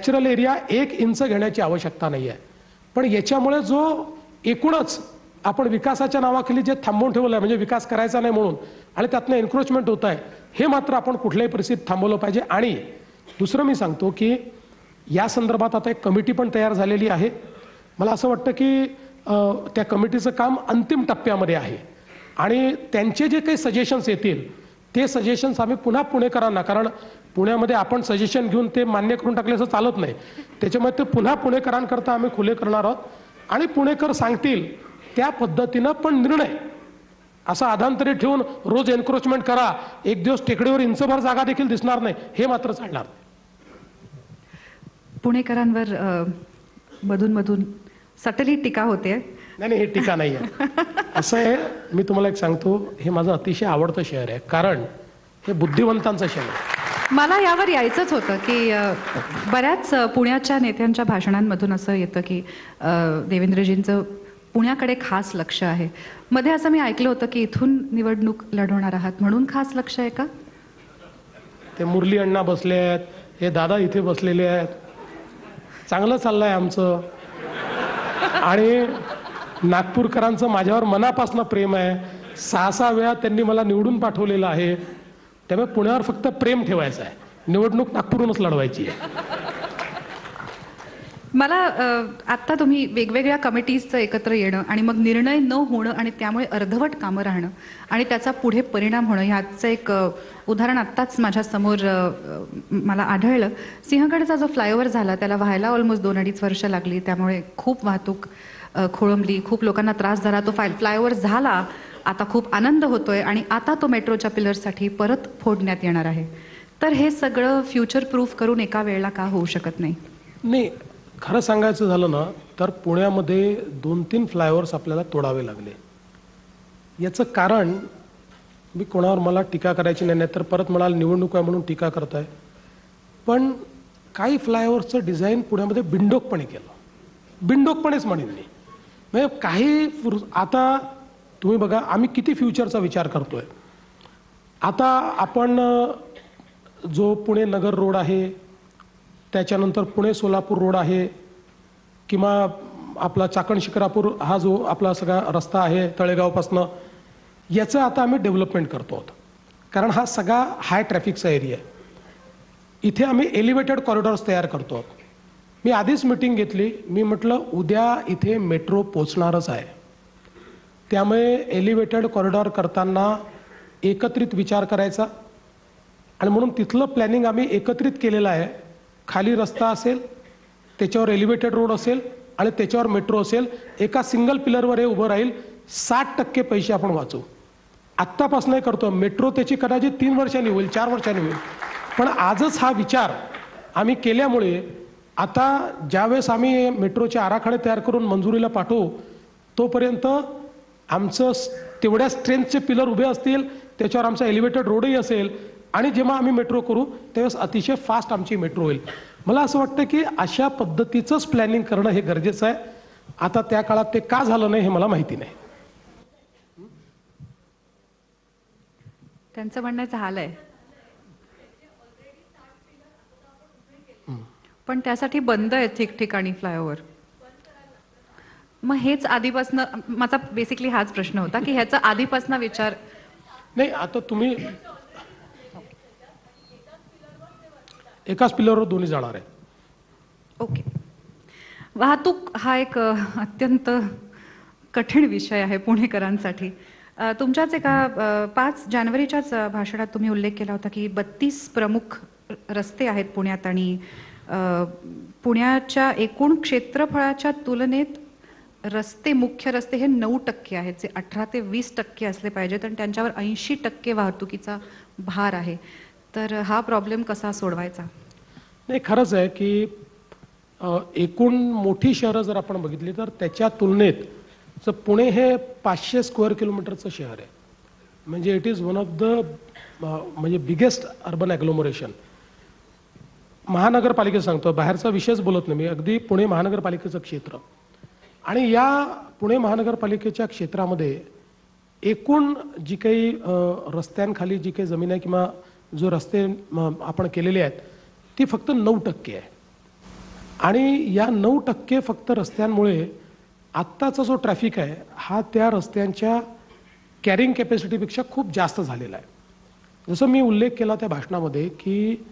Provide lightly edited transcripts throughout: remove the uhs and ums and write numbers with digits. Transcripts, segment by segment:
Natural area 1 inch घेण्याची आवश्यकता नाही आहे. पण याच्यामुळे जो एकूणच आपण विकासाच्या नावाखाली जे थांबवून ठेवलं आहे, म्हणजे विकास करायचा नाही म्हणून, आणि त्यातनं एन्क्रोचमेंट होत आहे, हे मात्र आपण कुठल्याही परिस्थितीत थांबवलं पाहिजे. आणि दुसरं मी सांगतो की या संदर्भात आता एक कमिटी पण तयार झालेली आहे. मला असं वाटतं की त्या कमिटीचं काम अंतिम टप्प्यामध्ये आहे आणि त्यांचे जे काही सजेशन्स येतील ते सजेशन्स आम्ही पुन्हा पुणेकरांना, कारण पुण्यामध्ये आपण सजेशन घेऊन ते मान्य करून टाकले असं चालत नाही, त्याच्यामुळे ते पुन्हा पुणेकरांकरता आम्ही खुले करणार आहोत आणि पुणेकर सांगतील त्या पद्धतीनं पण निर्णय असा आधांतरी ठेवून रोज एन्क्रोचमेंट करा, एक दिवस टेकडीवर इंचभर जागा देखील दिसणार नाही, हे मात्र चालणार. पुणेकरांवर मधून मधून सटली टीका होते. नाही, हे टीका नाही आहे. असं आहे, मी तुम्हाला एक सांगतो, हे माझं अतिशय आवडतं शहर आहे, कारण हे बुद्धिवंतांचं शहर आहे. मला यावर यायचंच होतं की बऱ्याच पुण्याच्या नेत्यांच्या भाषणांमधून असं येतं की देवेंद्रजींचं पुण्याकडे खास लक्ष आहे. मध्ये असं मी ऐकलं होतं की इथून निवडणूक लढवणार आहात म्हणून खास लक्ष आहे का? ते मुरली अण्णा बसले आहेत, हे दादा इथे बसलेले आहेत, चांगलं चाललंय आमचं. आणि नागपूरकरांचं माझ्यावर मनापासून प्रेम आहे. 6 वेळा त्यांनी मला निवडून पाठवलेलं आहे. त्यामुळे पुण्यावर फक्त प्रेम ठेवायचं आहे, निवडणूक नागपूरहूनच लढवायची आहे. मला आत्ता तुम्ही वेगवेगळ्या कमिटीजचं एकत्र येणं आणि मग निर्णय न होणं आणि त्यामुळे अर्धवट कामं राहणं आणि त्याचा पुढे परिणाम होणं ह्याचं एक उदाहरण आत्ताच माझ्या समोर मला आढळलं. सिंहगडचा जो फ्लायओव्हर झाला त्याला व्हायला ऑलमोस्ट 2-2.5 वर्ष लागली, त्यामुळे खूप वाहतूक खोळंबली, खूप लोकांना त्रास झाला. तो फ्लायओव्हर झाला, आता खूप आनंद होतोय आणि आता तो मेट्रोच्या पिलर्ससाठी परत फोडण्यात येणार आहे. तर हे सगळं फ्युचर प्रूफ करून एका वेळेला का होऊ शकत नाही? नाही, खरं सांगायचं झालं ना तर पुण्यामध्ये 2-3 फ्लायओव्हर्स आपल्याला तोडावे लागले. याचं कारण, मी कोणावर मला टीका करायची नाही, तर परत म्हणाल निवडणूक आहे म्हणून टीका करताय, पण काही फ्लायओव्हरचं डिझाईन पुण्यामध्ये बिनडोकपणे केलं, बिनडोकपणेच म्हणेन मी. म्हणजे काही आता तुम्ही बघा, आम्ही किती फ्युचरचा विचार करतोय. आता आपण जो पुणे नगर रोड आहे, त्याच्यानंतर पुणे सोलापूर रोड आहे, किंवा आपला चाकण शिक्रापूर हा जो आपला सगळा रस्ता आहे तळेगावपासनं, याचं आता आम्ही डेव्हलपमेंट करतो आहोत, कारण हा सगळा हाय ट्रॅफिकचा एरिया आहे. इथे आम्ही एलिव्हेटेड कॉरिडॉर्स तयार करतो आहोत. मी आधीच मीटिंग घेतली, मी म्हटलं उद्या इथे मेट्रो पोचणारच आहे, त्यामुळे एलिव्हेटेड कॉरिडॉर करताना एकत्रित विचार करायचा आणि म्हणून तिथलं प्लॅनिंग आम्ही एकत्रित केलेलं आहे. खाली रस्ता असेल, त्याच्यावर एलिव्हेटेड रोड असेल आणि त्याच्यावर मेट्रो असेल, एका सिंगल पिलरवर हे उभं राहील. 60% पैसे आपण वाचू. आत्तापासून करतो. मेट्रो त्याची कदाचित 3 वर्षांनी होईल, 4 वर्षांनी होईल, पण आजच हा विचार आम्ही केल्यामुळे आता ज्यावेळेस आम्ही मेट्रोचे आराखडे तयार करून मंजुरीला पाठवू तोपर्यंत आमचं तेवढ्या स्ट्रेंथचे पिलर उभे असतील, त्याच्यावर आमचा एलिव्हेटेड रोडही असेल आणि जेव्हा आम्ही मेट्रो करू त्यावेळेस अतिशय फास्ट आमची मेट्रो होईल. मला असं वाटतं की अशा पद्धतीचंच प्लॅनिंग करणं हे गरजेचं आहे. आता त्या काळात ते का झालं नाही हे मला माहिती नाही. त्यांचं म्हणणं झालंय, पण त्यासाठी बंद आहे ठिकठिकाणी फ्लायओव्हर. मग हेच आधीपासून माझा बेसिकली हाच प्रश्न होता की ह्याचा आधीपासून विचार नाही. आता तुम्ही एकाच पिलरवर दोन्ही जाणार आहे. ओके. वाहतूक हा एक अत्यंत कठीण विषय आहे पुणेकरांसाठी. तुमच्याच एका 5 जानेवारीच्याच भाषणात तुम्ही उल्लेख केला होता की 32 प्रमुख रस्ते आहेत पुण्यात आणि पुण्याच्या एकूण क्षेत्रफळाच्या तुलनेत रस्ते, मुख्य रस्ते हे 9% आहेत, जे 18 ते 20% असले पाहिजेत आणि त्यांच्यावर 80% वाहतुकीचा भार आहे. तर हा प्रॉब्लेम कसा सोडवायचा? नाही, खरंच आहे की एकूण मोठी शहरं जर आपण बघितली तर त्याच्या तुलनेत पुणे हे 500 स्क्वेअर किलोमीटरचं शहर आहे. म्हणजे it is one of the म्हणजे बिगेस्ट अर्बन ॲग्लोमरेशन. महानगरपालिकेचं सांगतो, बाहेरचा विषयच बोलत नाही मी, अगदी पुणे महानगरपालिकेचं क्षेत्र. आणि या पुणे महानगरपालिकेच्या क्षेत्रामध्ये एकूण जी काही रस्त्यांखाली जी काही जमीन आहे किंवा जो रस्ते आपण केलेले आहेत ती फक्त 9% आहे. आणि या 9% फक्त रस्त्यांमुळे आत्ताचा जो ट्रॅफिक आहे हा त्या रस्त्यांच्या कॅरिंग कॅपॅसिटीपेक्षा खूप जास्त झालेला आहे. जसं मी उल्लेख केला त्या भाषणामध्ये की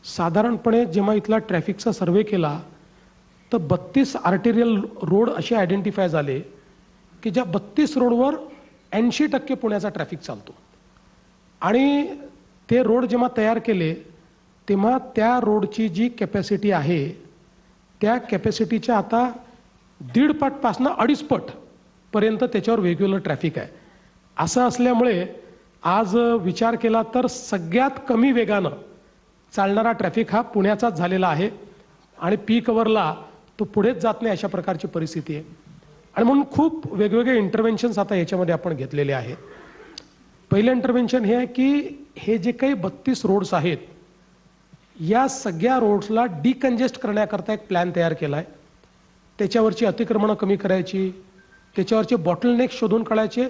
साधारणपणे जेव्हा इथला ट्रॅफिकचा सर्वे केला तर 32 आर्टेरियल रोड असे आयडेंटिफाय झाले की ज्या 32 रोडवर 80% पुण्याचा ट्रॅफिक चालतो. आणि ते रोड जेव्हा तयार केले तेव्हा त्या रोडची जी कॅपॅसिटी आहे त्या कॅपॅसिटीच्या आता 1.5 पटपासून 2.5 पट पर्यंत त्याच्यावर वेगवेगळं ट्रॅफिक आहे. असं असल्यामुळे आज विचार केला तर सगळ्यात कमी वेगानं चालणारा ट्रॅफिक हा पुण्याचाच झालेला आहे आणि पीक अवरला तो पुढेच जात नाही अशा प्रकारची परिस्थिती आहे. आणि म्हणून खूप वेगवेगळे इंटरव्हेन्शन्स आता याच्यामध्ये आपण घेतलेले आहेत. पहिलं इंटरव्हेन्शन हे आहे की हे जे काही 32 रोड्स आहेत या सगळ्या रोड्सला डिकंजेस्ट करण्याकरता एक प्लॅन तयार केला आहे. त्याच्यावरची अतिक्रमणं कमी करायची, त्याच्यावरचे बॉटलनेक शोधून काढायचे,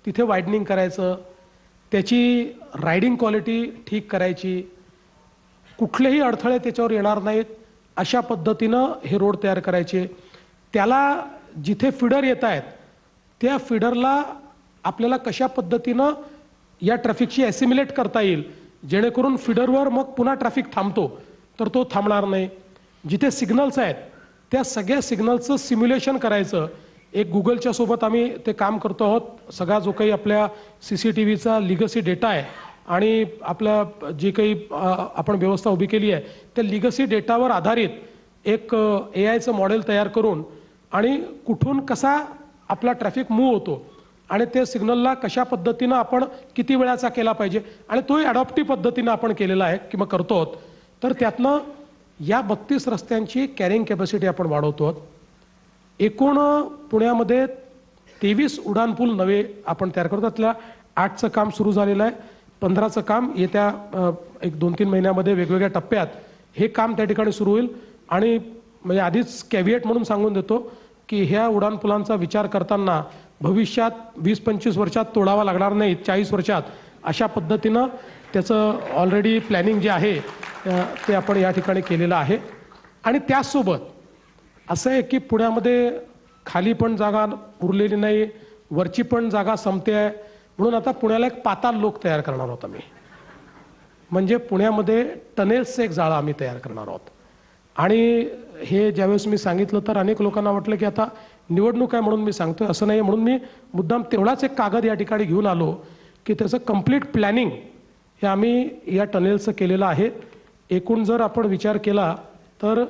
तिथे वायडनिंग करायचं, त्याची रायडिंग क्वालिटी ठीक करायची, कुठलेही अडथळे त्याच्यावर येणार नाहीत अशा पद्धतीनं हे रोड तयार करायचे. त्याला जिथे फिडर येत आहेत त्या फिडरला आपल्याला कशा पद्धतीनं या ट्रॅफिकशी ॲसिम्युलेट करता येईल जेणेकरून फिडरवर मग पुन्हा ट्रॅफिक थांबतो तर तो थांबणार नाही. जिथे सिग्नल्स आहेत त्या सगळ्या सिग्नलचं सिम्युलेशन करायचं. एक गुगलच्या सोबत आम्ही ते काम करतो आहोत. सगळा जो काही आपल्या CCTVचा लिगसी डेटा आहे आणि आपल्या जी काही आपण व्यवस्था उभी केली आहे त्या लिगसी डेटावर आधारित एक AIचं मॉडेल तयार करून आणि कुठून कसा आपला ट्रॅफिक मूव्ह होतो आणि ते सिग्नलला कशा पद्धतीनं आपण किती वेळाचा केला पाहिजे आणि तोही अडॉप्टिव्ह पद्धतीनं आपण केलेला आहे किंवा करतो आहोत. तर त्यातनं या 32 रस्त्यांची कॅरिंग कॅपॅसिटी आपण वाढवतो आहोत. एकूण पुण्यामध्ये 23 उड्डाणपूल नवे आपण तयार करतो. त्यातल्या 8चं काम सुरू झालेलं आहे. 15चं काम येत्या 1-2-3 महिन्यामध्ये वेगवेगळ्या टप्प्यात हे काम त्या ठिकाणी सुरू होईल. आणि म्हणजे आधीच कॅव्हिएट म्हणून सांगून देतो की ह्या उड्डाणपुलांचा विचार करताना भविष्यात 20-25 वर्षात तोडावा लागणार नाही, 40 वर्षात अशा पद्धतीनं त्याचं ऑलरेडी प्लॅनिंग जे आहे ते आपण या ठिकाणी केलेलं आहे. आणि त्याचसोबत असं आहे की पुण्यामध्ये खाली पण जागा उरलेली नाही, वरची पण जागा संपते आहे. म्हणून आता पुण्याला एक पाताल लोक तयार करणार आहोत आम्ही. म्हणजे पुण्यामध्ये टनेल्सचं एक जाळं आम्ही तयार करणार आहोत. आणि हे ज्यावेळेस मी सांगितलं तर अनेक लोकांना वाटलं की आता निवडणूक आहे म्हणून मी सांगतोय. असं नाही. म्हणून मी मुद्दाम तेवढाच एक कागद या ठिकाणी घेऊन आलो की त्याचं कंप्लीट प्लॅनिंग हे आम्ही या टनेलचं केलेलं आहे. एकूण जर आपण विचार केला तर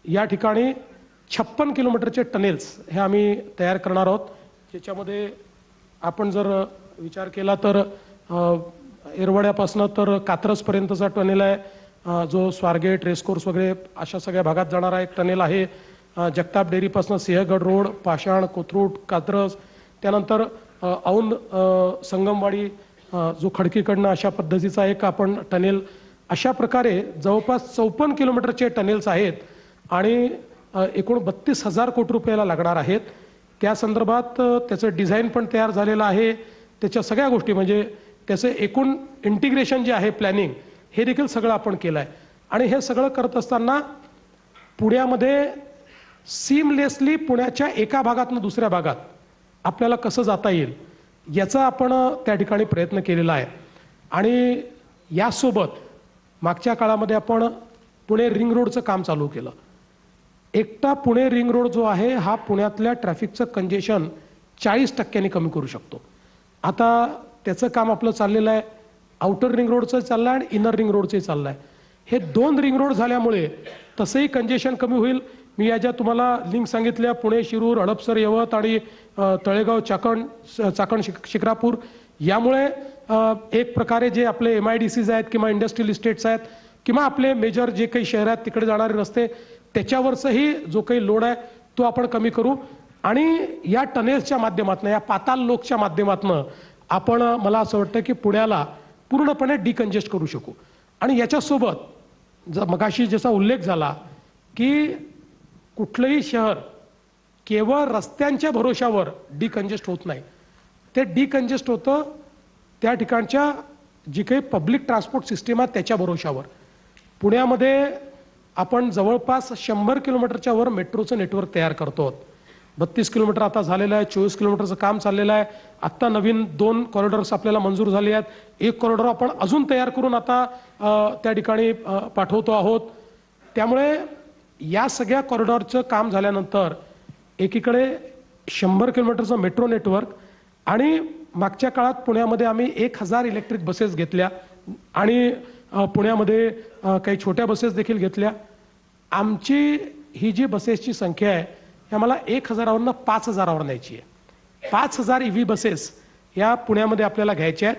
या ठिकाणी 56 किलोमीटरचे टनेल्स हे आम्ही तयार करणार आहोत. ज्याच्यामध्ये आपण जर विचार केला तर येरवड्यापासनं तर कात्रजपर्यंतचा टनेल आहे, जो स्वारगेट रेसकोर्स वगैरे अशा सगळ्या भागात जाणारा एक टनेल आहे. जगताप डेअरीपासून सिंहगड रोड, पाषाण, कोथरूड, कात्रज, त्यानंतर औंध संगमवाडी जो खडकीकडनं अशा पद्धतीचा एक आपण टनेल. अशा प्रकारे जवळपास 54 किलोमीटरचे टनेल्स आहेत आणि एकूण 32,000 कोटी रुपयाला लागणार आहेत. त्या संदर्भात त्याचं डिझाईन पण तयार झालेलं आहे. त्याच्या सगळ्या गोष्टी म्हणजे त्याचं एकूण इंटिग्रेशन जे आहे प्लॅनिंग हे देखील सगळं आपण केलं आहे. आणि हे सगळं करत असताना पुण्यामध्ये सीमलेसली पुण्याच्या एका भागातून दुसऱ्या भागात आपल्याला कसं जाता येईल याचा आपण त्या ठिकाणी प्रयत्न केलेला आहे. आणि यासोबत मागच्या काळामध्ये आपण पुणे रिंग रोडचं काम चालू केलं. एकटा पुणे रिंग रोड जो आहे हा पुण्यातल्या ट्रॅफिकचं कंजेशन 40% कमी करू शकतो. आता त्याचं काम आपलं चाललेलं आहे. आउटर रिंग रोडचं चाललं आहे आणि इनर रिंग रोडचंही चाललं आहे. हे 2 रिंग रोड झाल्यामुळे तसंही कंजेशन कमी होईल. मी या ज्या तुम्हाला लिंक सांगितल्या पुणे शिरूर, हडपसर, यवत आणि तळेगाव चाकण शिक्रापूर, यामुळे एक प्रकारे जे आपले MIDCs आहेत किंवा इंडस्ट्रियल इस्टेट्स आहेत किंवा आपले मेजर जे काही शहर आहेत तिकडे जाणारे रस्ते त्याच्यावरचंही जो काही लोड आहे तो आपण कमी करू. आणि या टनेल्सच्या माध्यमातून या पाताल लोकच्या माध्यमातून आपण मला असं वाटतं की पुण्याला पूर्णपणे डिकंजेस्ट करू शकू. आणि याच्यासोबत मगाशी ज्याचा उल्लेख झाला की कुठलंही शहर केवळ रस्त्यांच्या भरोशावर डिकंजेस्ट होत नाही. ते डिकंजेस्ट होतं त्या ठिकाणच्या जी काही पब्लिक ट्रान्सपोर्ट सिस्टीम आहे त्याच्या भरोशावर. पुण्यामध्ये आपण जवळपास 100 किलोमीटरच्या वर मेट्रोचं नेटवर्क तयार करतो. 32 किलोमीटर आता झालेलं आहे, 24 किलोमीटरचं काम चाललेलं आहे. आत्ता नवीन 2 कॉरिडॉर्स आपल्याला मंजूर झाले आहेत. एक कॉरिडॉर आपण अजून तयार करून आता त्या ठिकाणी पाठवतो आहोत. त्यामुळे या सगळ्या कॉरिडॉरचं काम झाल्यानंतर एकीकडे 100 किलोमीटरचं मेट्रो नेटवर्क आणि मागच्या काळात पुण्यामध्ये आम्ही 1000 इलेक्ट्रिक बसेस घेतल्या आणि पुण्यामध्ये काही छोट्या बसेस देखील घेतल्या. आमची ही जी बसेसची संख्या आहे ही आम्हाला 1000वरनं 5000वर न्यायची आहे. 5000 EV बसेस या पुण्यामध्ये आपल्याला घ्यायच्या आहेत,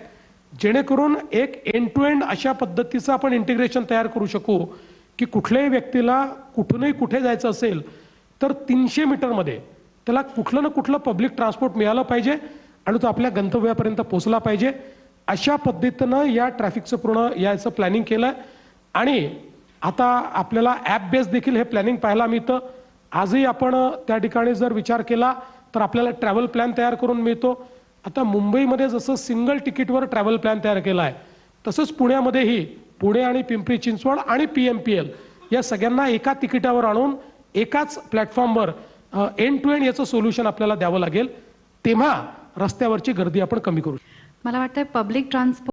जेणेकरून एक एंड टू एंड अशा पद्धतीचं आपण इंटिग्रेशन तयार करू शकू की कुठल्याही व्यक्तीला कुठूनही कुठे जायचं असेल तर 300 मीटरमध्ये त्याला कुठलं ना कुठलं पब्लिक ट्रान्सपोर्ट मिळालं पाहिजे आणि तो आपल्या गंतव्यापर्यंत पोहोचला पाहिजे. अशा पद्धतीनं या ट्रॅफिकचं पूर्ण याचं प्लॅनिंग केलं आणि आता आपल्याला ॲप बेस देखील हे प्लॅनिंग पाहायला मिळतं. आजही आपण त्या ठिकाणी जर विचार केला तर आपल्याला ट्रॅव्हल प्लॅन तयार करून मिळतो. आता मुंबईमध्ये जसं सिंगल तिकीटवर ट्रॅव्हल प्लॅन तयार केला आहे तसंच पुण्यामध्येही पुणे आणि पिंपरी चिंचवड आणि PMPL या सगळ्यांना एका तिकिटावर आणून एकाच प्लॅटफॉर्मवर एंड टू एंड याचं सोल्युशन आपल्याला द्यावं लागेल. तेव्हा रस्त्यावरची गर्दी आपण कमी करू शकतो. मला वाटतंय पब्लिक ट्रान्सपोर्ट